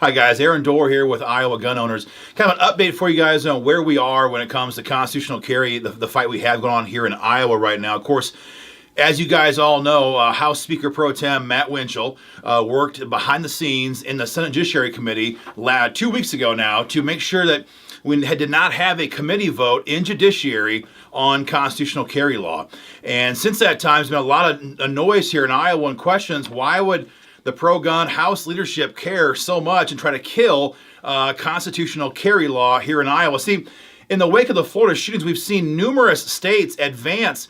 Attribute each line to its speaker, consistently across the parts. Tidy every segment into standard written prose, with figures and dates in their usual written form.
Speaker 1: Hi guys, Aaron Dorr here with Iowa Gun Owners. Kind of an update for you guys on where we are when it comes to constitutional carry, the fight we have going on here in Iowa right now. Of course, as you guys all know, House Speaker Pro Tem Matt Windschitl worked behind the scenes in the Senate Judiciary Committee 2 weeks ago now to make sure that we did not have a committee vote in Judiciary on constitutional carry law. And since that time, there's been a lot of noise here in Iowa and questions, why would the pro-gun House leadership care so much and try to kill constitutional carry law here in Iowa? See, in the wake of the Florida shootings, we've seen numerous states advance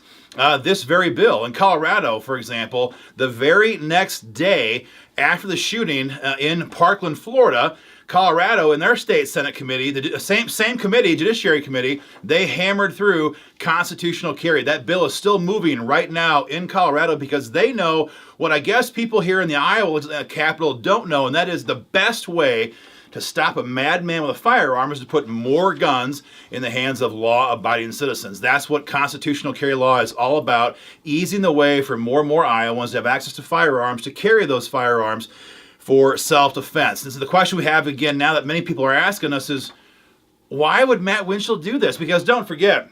Speaker 1: this very bill. In Colorado, for example, the very next day after the shooting in Parkland, Florida, Colorado, in their state Senate committee, the same committee, Judiciary Committee, they hammered through constitutional carry. That bill is still moving right now in Colorado because they know what I guess people here in the Iowa Capitol don't know, and that is the best way to stop a madman with a firearm is to put more guns in the hands of law-abiding citizens. That's what constitutional carry law is all about, easing the way for more and more Iowans to have access to firearms, to carry those firearms for self-defense. This is the question we have again now that many people are asking us is, why would Matt Windschitl do this? Because don't forget,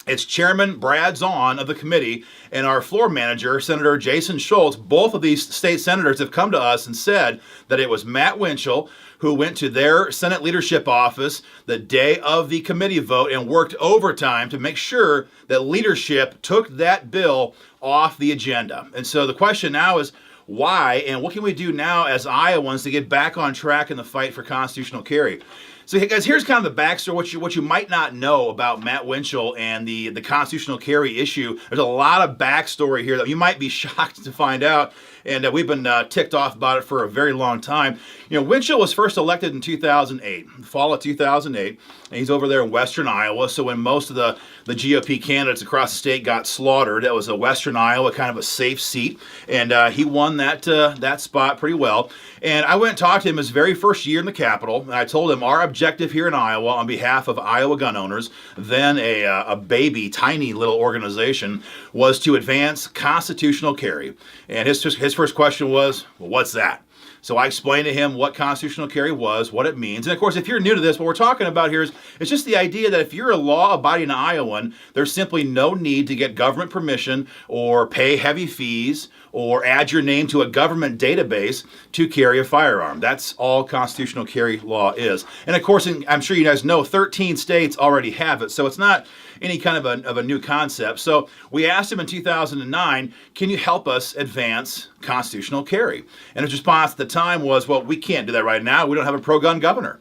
Speaker 1: it's Chairman Brad Zahn of the committee and our floor manager, Senator Jason Schultz. Both of these state senators have come to us and said that it was Matt Windschitl who went to their Senate leadership office the day of the committee vote and worked overtime to make sure that leadership took that bill off the agenda. And so the question now is, why, and what can we do now as Iowans to get back on track in the fight for constitutional carry? So, hey guys, here's kind of the backstory, what you might not know about Matt Windschitl and the constitutional carry issue. There's a lot of backstory here that you might be shocked to find out, and we've been ticked off about it for a very long time. You know, Windschitl was first elected in 2008, fall of 2008, and he's over there in western Iowa. So when most of the GOP candidates across the state got slaughtered, that was a western Iowa, kind of a safe seat, and he won that spot pretty well. And I went and talked to him his very first year in the Capitol, and I told him our objective here in Iowa on behalf of Iowa Gun Owners, then a baby, tiny little organization, was to advance constitutional carry. And his first question was, well, what's that? So I explained to him what constitutional carry was, what it means. And of course, if you're new to this, what we're talking about here is it's just the idea that if you're a law-abiding Iowan, there's simply no need to get government permission or pay heavy fees or add your name to a government database to carry a firearm. That's all constitutional carry law is. And of course, I'm sure you guys know, 13 states already have it, so it's not any kind of a new concept. So we asked him in 2009, can you help us advance constitutional carry? And his response at the time was, well, we can't do that right now. We don't have a pro-gun governor.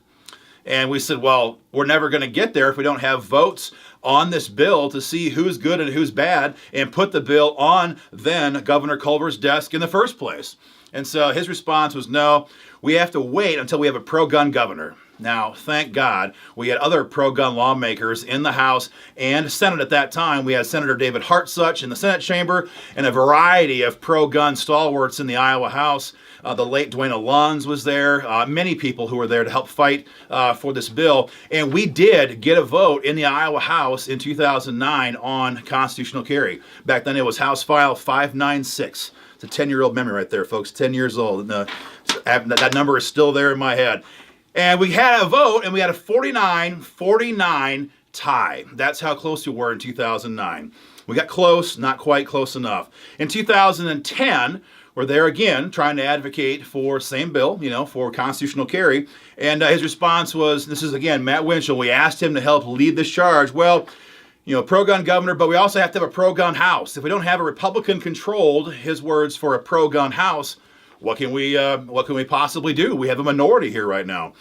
Speaker 1: And we said, well, we're never going to get there if we don't have votes on this bill to see who's good and who's bad and put the bill on then Governor Culver's desk in the first place. And so his response was, no, we have to wait until we have a pro-gun governor. Now, thank God, we had other pro-gun lawmakers in the House and Senate at that time. We had Senator David Hartsuch in the Senate chamber and a variety of pro-gun stalwarts in the Iowa House. The late Dwayna Lunds was there. Many people who were there to help fight for this bill. And we did get a vote in the Iowa House in 2009 on constitutional carry. Back then it was House File 596. It's a 10-year-old memory right there, folks. 10 years old. And, that number is still there in my head. And we had a vote, and we had a 49-49 tie. That's how close we were in 2009. We got close, not quite close enough. In 2010, we're there again trying to advocate for same bill, for constitutional carry. And his response was, this is again Matt Windschitl. We asked him to help lead this charge. Well, pro-gun governor, but we also have to have a pro-gun House. If we don't have a Republican-controlled, his words, for a pro-gun House, what can we possibly do? We have a minority here right now.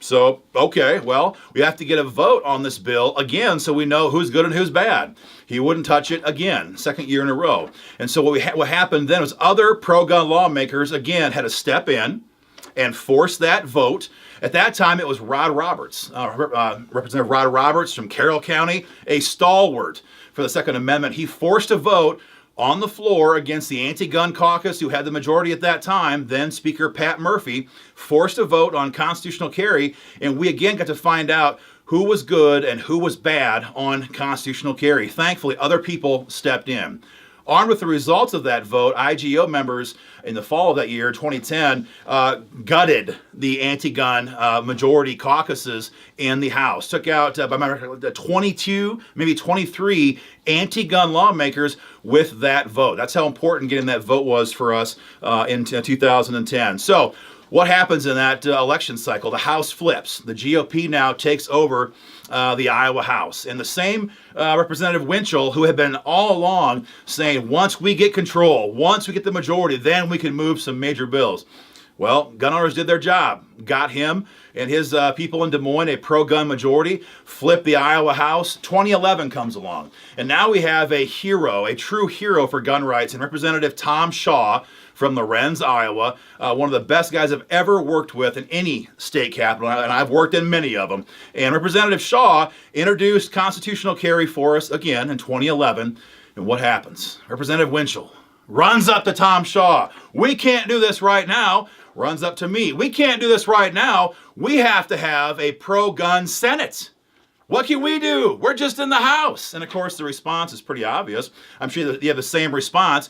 Speaker 1: So, okay, well, we have to get a vote on this bill again so we know who's good and who's bad. He wouldn't touch it again, second year in a row. And so what happened then was other pro-gun lawmakers, again, had to step in and force that vote. At that time, it was Rod Roberts, Representative Rod Roberts from Carroll County, a stalwart for the Second Amendment. He forced a vote on the floor against the anti-gun caucus, who had the majority at that time. Then Speaker Pat Murphy forced a vote on constitutional carry, and we again got to find out who was good and who was bad on constitutional carry. Thankfully, other people stepped in. armed with the results of that vote, IGO members in the fall of that year, 2010, gutted the anti-gun majority caucuses in the House. Took out, by my record, 22, maybe 23 anti-gun lawmakers with that vote. That's how important getting that vote was for us in 2010. So what happens in that election cycle? The House flips. The GOP now takes over the Iowa House. And the same Representative Windschitl, who had been all along saying, once we get control, once we get the majority, then we can move some major bills. Well, gun owners did their job, got him and his people in Des Moines a pro-gun majority, flipped the Iowa House. 2011 comes along, and now we have a hero, a true hero for gun rights, and Representative Tom Shaw from Lorenz, Iowa, one of the best guys I've ever worked with in any state capital, and I've worked in many of them. And Representative Shaw introduced constitutional carry for us again in 2011, and what happens? Representative Windschitl runs up to Tom Shaw. We can't do this right now. Runs up to me. We can't do this right now. We have to have a pro-gun Senate. What can we do? We're just in the House. And of course, the response is pretty obvious. I'm sure that you have the same response.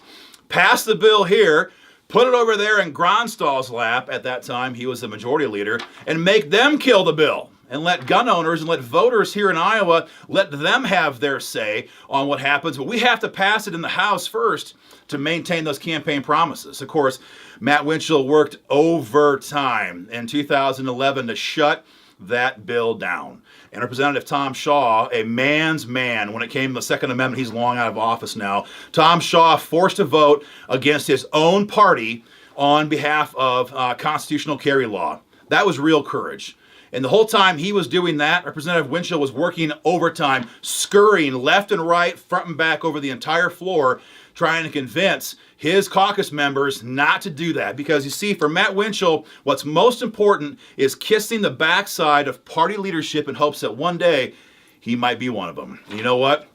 Speaker 1: Pass the bill here, put it over there in Gronstall's lap. At that time, he was the majority leader, and make them kill the bill. And let gun owners and let voters here in Iowa, let them have their say on what happens. But we have to pass it in the House first to maintain those campaign promises. Of course, Matt Windschitl worked overtime in 2011 to shut that bill down. And Representative Tom Shaw, a man's man when it came to the Second Amendment, he's long out of office now. Tom Shaw forced a vote against his own party on behalf of constitutional carry law. That was real courage. And the whole time he was doing that, Representative Windschitl was working overtime, scurrying left and right, front and back over the entire floor, trying to convince his caucus members not to do that. Because you see, for Matt Windschitl, what's most important is kissing the backside of party leadership in hopes that one day he might be one of them. And you know what?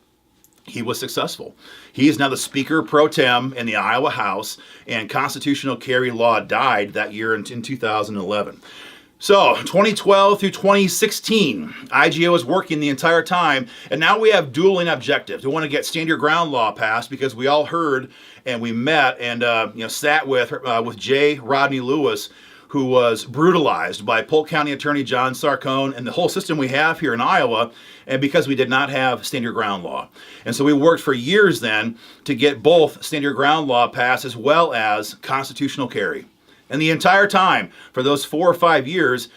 Speaker 1: He was successful. He is now the Speaker pro tem in the Iowa House, and constitutional carry law died that year in 2011. So 2012 through 2016, IGO was working the entire time, and now we have dueling objectives. We want to get stand your ground law passed because we all heard and we met and sat with J. Rodney Lewis, who was brutalized by Polk County Attorney John Sarcone and the whole system we have here in Iowa, and because we did not have stand your ground law. And so we worked for years then to get both stand your ground law passed as well as constitutional carry. And the entire time, for those 4 or 5 years,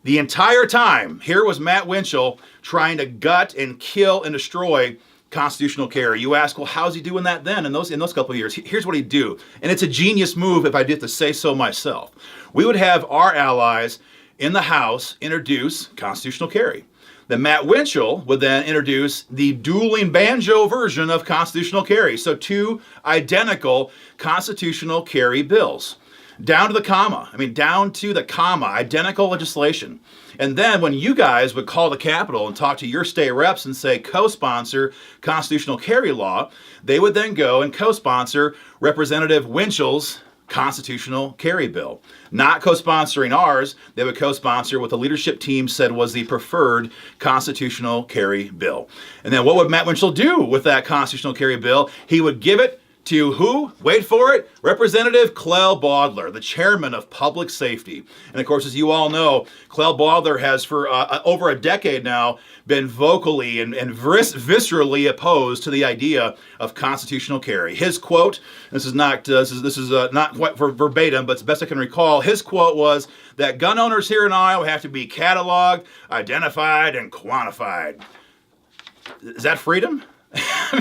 Speaker 1: the entire time, here was Matt Windschitl trying to gut and kill and destroy constitutional carry. You ask, well, how's he doing that then in those couple of years? Here's what he'd do. And it's a genius move if I did to say so myself. We would have our allies in the House introduce constitutional carry. Then Matt Windschitl would then introduce the dueling banjo version of constitutional carry. So 2 identical constitutional carry bills. Down to the comma. Down to the comma. Identical legislation. And then when you guys would call the Capitol and talk to your state reps and say co-sponsor constitutional carry law, they would then go and co-sponsor Representative Windschiltl's constitutional carry bill. Not co-sponsoring ours, they would co-sponsor what the leadership team said was the preferred constitutional carry bill. And then what would Matt Windschitl do with that constitutional carry bill? He would give it to who? Wait for it. Representative Clell Baudler, the chairman of Public Safety. And of course, as you all know, Clell Baudler has for over a decade now been vocally and viscerally opposed to the idea of constitutional carry. His quote, this is not quite verbatim, but it's the best I can recall. His quote was that gun owners here in Iowa have to be cataloged, identified, and quantified. Is that freedom?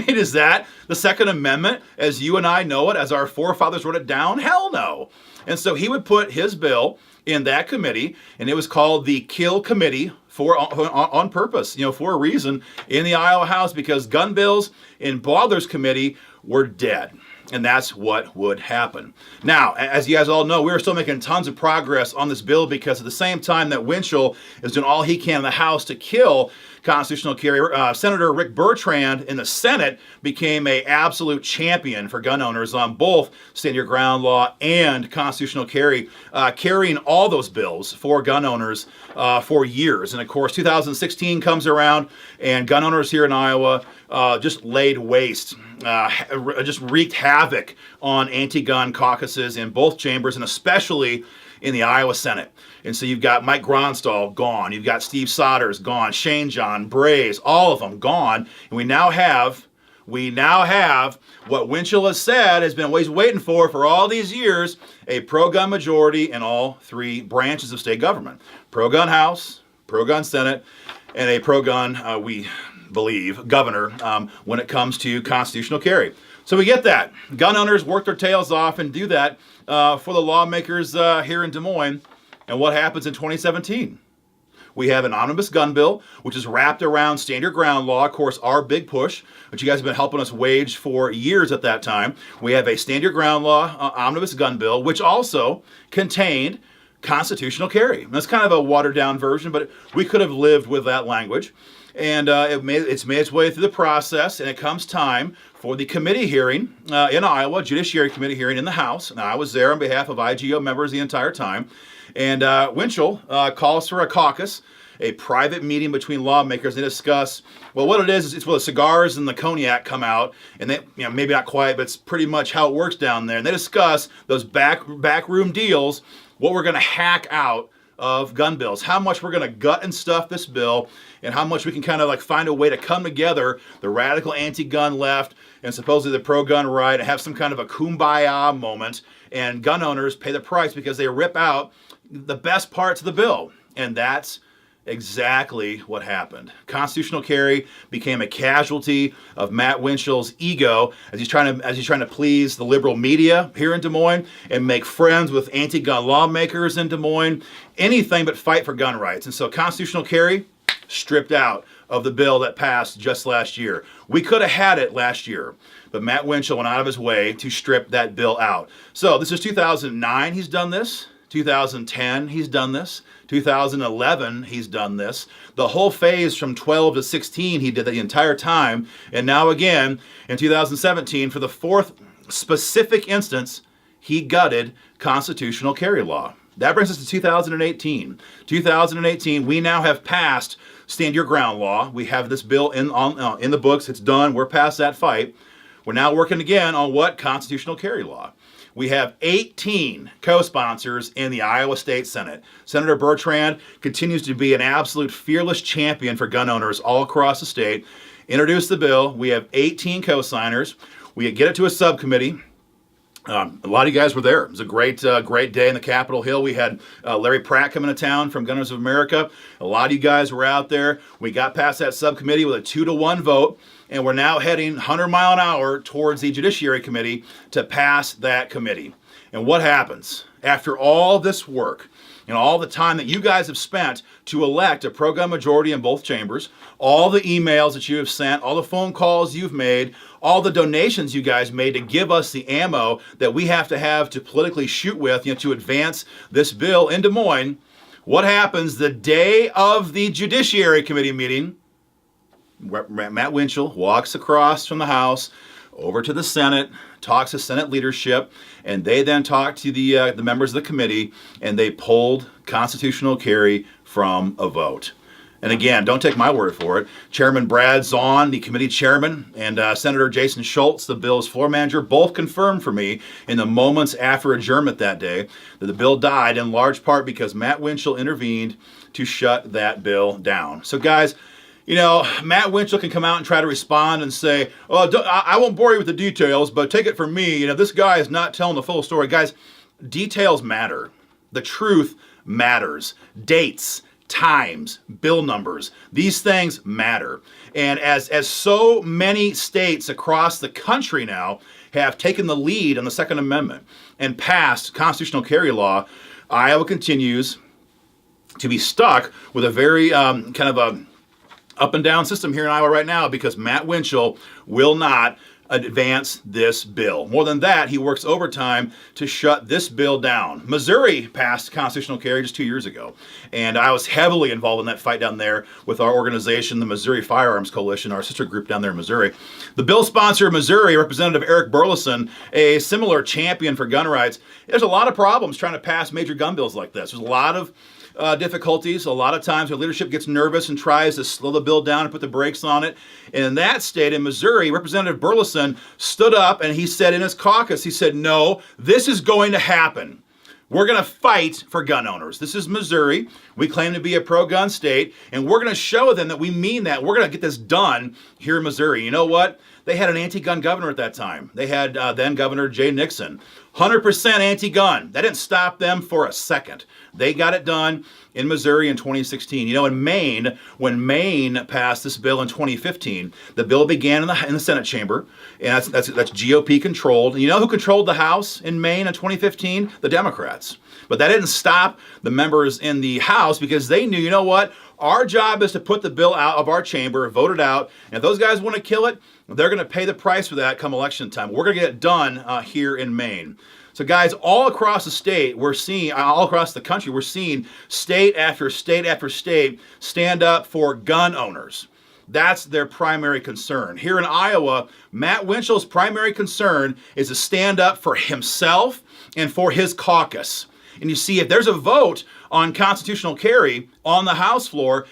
Speaker 1: Is that the Second Amendment as you and I know it, as our forefathers wrote it down? Hell no. And so he would put his bill in that committee, and it was called the Kill Committee on purpose, for a reason, in the Iowa House, because gun bills in Baudler's committee were dead. And that's what would happen. Now, as you guys all know, we're still making tons of progress on this bill because at the same time that Windschitl is doing all he can in the House to kill constitutional carry, Senator Rick Bertrand in the Senate became an absolute champion for gun owners on both stand your ground law and constitutional carry, carrying all those bills for gun owners for years. And of course, 2016 comes around and gun owners here in Iowa just laid waste just wreaked havoc on anti-gun caucuses in both chambers, and especially in the Iowa Senate. And so you've got Mike Gronstall gone, you've got Steve Sodders gone, Shane John, Braze, all of them gone, and we now have what Windschitl has said has been waiting for all these years, a pro-gun majority in all three branches of state government. Pro-gun House, pro-gun Senate, and a pro-gun, we believe, governor when it comes to constitutional carry. So we get that. Gun owners work their tails off and do that for the lawmakers here in Des Moines. And what happens in 2017? We have an omnibus gun bill, which is wrapped around stand your ground law, of course, our big push, which you guys have been helping us wage for years at that time. We have a stand your ground law omnibus gun bill, which also contained constitutional carry. And that's kind of a watered down version, but we could have lived with that language. And it's made its way through the process, and it comes time for the committee hearing in Iowa, Judiciary Committee hearing in the House. Now, I was there on behalf of IGO members the entire time. And Windschitl calls for a caucus, a private meeting between lawmakers. They discuss, well, what it is it's where the cigars and the cognac come out, and they, maybe not quite, but it's pretty much how it works down there. And they discuss those backroom deals, what we're going to hack out of gun bills, how much we're going to gut and stuff this bill, and how much we can kind of like find a way to come together, the radical anti-gun left and supposedly the pro-gun right, and have some kind of a kumbaya moment, and gun owners pay the price because they rip out the best parts of the bill. And that's exactly what happened. Constitutional carry became a casualty of Matt Windschill's ego as he's trying to please the liberal media here in Des Moines and make friends with anti-gun lawmakers in Des Moines, anything but fight for gun rights. And so constitutional carry stripped out of the bill that passed just last year. We could have had it last year, but Matt Windschitl went out of his way to strip that bill out. So this is 2009 he's done this. 2010, he's done this. 2011, he's done this. The whole phase from 12 to 16, he did the entire time. And now again, in 2017, for the fourth specific instance, he gutted constitutional carry law. That brings us to 2018. 2018, we now have passed Stand Your Ground law. We have this bill in the books. It's done. We're past that fight. We're now working again on what? Constitutional carry law. We have 18 co-sponsors in the Iowa State Senate. Senator Bertrand continues to be an absolute fearless champion for gun owners all across the state. Introduced the bill. We have 18 co-signers. We get it to a subcommittee. A lot of you guys were there. It was a great day in the Capitol Hill. We had Larry Pratt coming to town from Gunners of America. A lot of you guys were out there. We got past that subcommittee with a 2-1 vote, and we're now heading 100 mile an hour towards the Judiciary Committee to pass that committee. And what happens after all this work and all the time that you guys have spent to elect a pro-gun majority in both chambers, all the emails that you have sent, all the phone calls you've made, all the donations you guys made to give us the ammo that we have to politically shoot with, to advance this bill in Des Moines? What happens the day of the Judiciary Committee meeting? Matt Windschitl walks across from the House over to the Senate, talks to Senate leadership, and they then talk to the members of the committee, and they pulled constitutional carry from a vote. And again, don't take my word for it. Chairman Brad Zahn, the committee chairman, and Senator Jason Schultz, the bill's floor manager, both confirmed for me in the moments after adjournment that day that the bill died in large part because Matt Windschitl intervened to shut that bill down. So guys, Matt Windschitl can come out and try to respond and say, "Oh, I won't bore you with the details, but take it from me. This guy is not telling the full story." Guys, details matter. The truth matters. Dates, times, bill numbers, these things matter. And as so many states across the country now have taken the lead on the Second Amendment and passed constitutional carry law, Iowa continues to be stuck with a very kind of a up and down system here in Iowa right now because Matt Windschitl will not advance this bill. More than that, he works overtime to shut this bill down. Missouri passed constitutional carry just 2 years ago, and I was heavily involved in that fight down there with our organization, the Missouri Firearms Coalition, our sister group down there in Missouri. The bill sponsor of Missouri, Representative Eric Burleson, a similar champion for gun rights, there's a lot of problems trying to pass major gun bills like this. There's a lot of difficulties. A lot of times our leadership gets nervous and tries to slow the bill down and put the brakes on it. And in that state, in Missouri, Representative Burleson stood up and he said in his caucus, he said, no, this is going to happen. We're going to fight for gun owners. This is Missouri. We claim to be a pro-gun state, and we're going to show them that we mean that. We're going to get this done here in Missouri. You know what? They had an anti-gun governor at that time. They had then Governor Jay Nixon. 100% anti-gun. That didn't stop them for a second. They got it done in Missouri in 2016. You know, in Maine, when Maine passed this bill in 2015, the bill began in the Senate chamber, and that's GOP controlled. And you know who controlled the House in Maine in 2015? The Democrats. But that didn't stop the members in the House because they knew, you know what? Our job is to put the bill out of our chamber, vote it out, and if those guys want to kill it, they're going to pay the price for that come election time. We're going to get it done here in Maine. So guys, all across the state, we're seeing, all across the country, we're seeing state after state after state stand up for gun owners. That's their primary concern. Here in Iowa, Matt Windschit's primary concern is to stand up for himself and for his caucus. And you see, if there's a vote on constitutional carry on the House floor,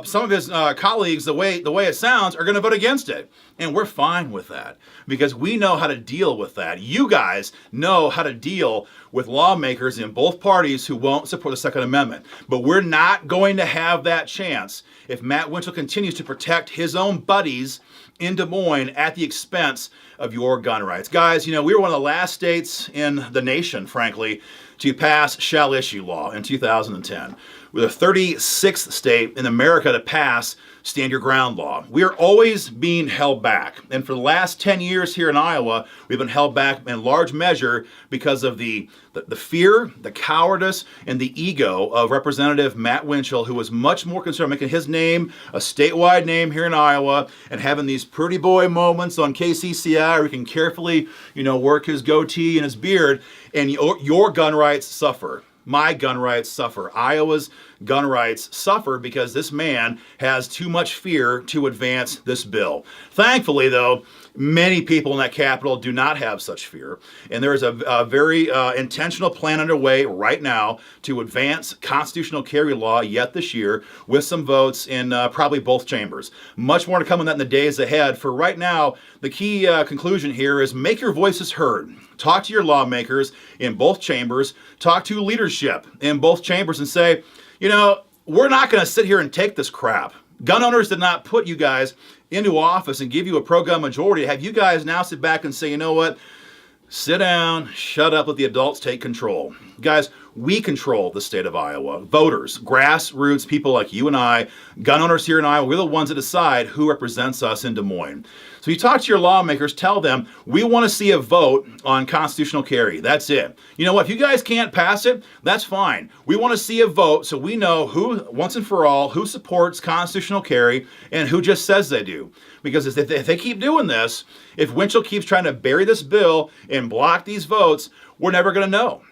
Speaker 1: some of his colleagues, the way it sounds, are going to vote against it. And we're fine with that because we know how to deal with that. You guys know how to deal with lawmakers in both parties who won't support the Second Amendment. But we're not going to have that chance if Matt Windschitl continues to protect his own buddies in Des Moines at the expense of your gun rights. Guys, you know, we were one of the last states in the nation, frankly, to pass shall issue law in 2010. We're the 36th state in America to pass stand your ground law. We are always being held back. And for the last 10 years here in Iowa, we've been held back in large measure because of the fear, the cowardice, and the ego of Representative Matt Windschitl, who was much more concerned making his name a statewide name here in Iowa and having these pretty boy moments on KCCI where he can carefully, work his goatee and his beard, and your gun rights suffer. My gun rights suffer. Iowa's gun rights suffer because this man has too much fear to advance this bill. Thankfully, though, many people in that Capitol do not have such fear. And there is a very intentional plan underway right now to advance constitutional carry law yet this year with some votes in probably both chambers. Much more to come on that in the days ahead. For right now, the key conclusion here is make your voices heard. Talk to your lawmakers in both chambers. Talk to leadership in both chambers and say, we're not going to sit here and take this crap. Gun owners did not put you guys into office and give you a pro-gun majority to have you guys now sit back and say, you know what? Sit down, shut up, let the adults take control. Guys, we control the state of Iowa. Voters, grassroots, people like you and I, gun owners here in Iowa, we're the ones that decide who represents us in Des Moines. So you talk to your lawmakers, tell them, we want to see a vote on constitutional carry. That's it. You know what? If you guys can't pass it, that's fine. We want to see a vote so we know who, once and for all, who supports constitutional carry and who just says they do. Because if they keep doing this, if Windschitl keeps trying to bury this bill and block these votes, we're never going to know.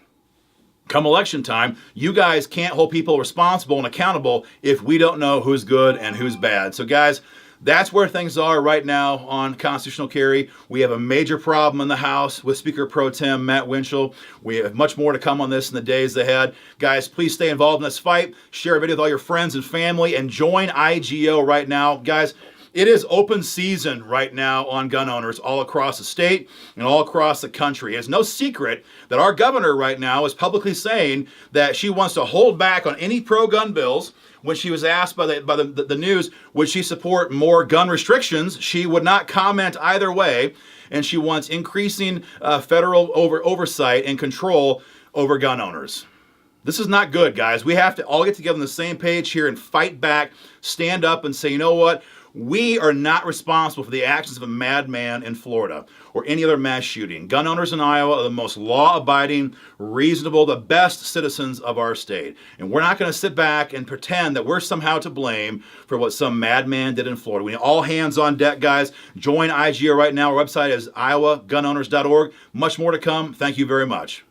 Speaker 1: Come election time, you guys can't hold people responsible and accountable if we don't know who's good and who's bad. So guys, that's where things are right now on constitutional carry. We have a major problem in the House with Speaker Pro Tem Matt Windschitl. We have much more to come on this in the days ahead. Guys, please stay involved in this fight. Share a video with all your friends and family and join IGO right now. Guys, it is open season right now on gun owners all across the state and all across the country. It's no secret that our governor right now is publicly saying that she wants to hold back on any pro-gun bills. When she was asked by the news, would she support more gun restrictions, she would not comment either way, and she wants increasing federal oversight and control over gun owners. This is not good, guys. We have to all get together on the same page here and fight back, stand up and say, you know what? We are not responsible for the actions of a madman in Florida or any other mass shooting. Gun owners in Iowa are the most law-abiding, reasonable, the best citizens of our state. And we're not going to sit back and pretend that we're somehow to blame for what some madman did in Florida. We need all hands on deck, guys. Join IGO right now. Our website is iowagunowners.org. Much more to come. Thank you very much.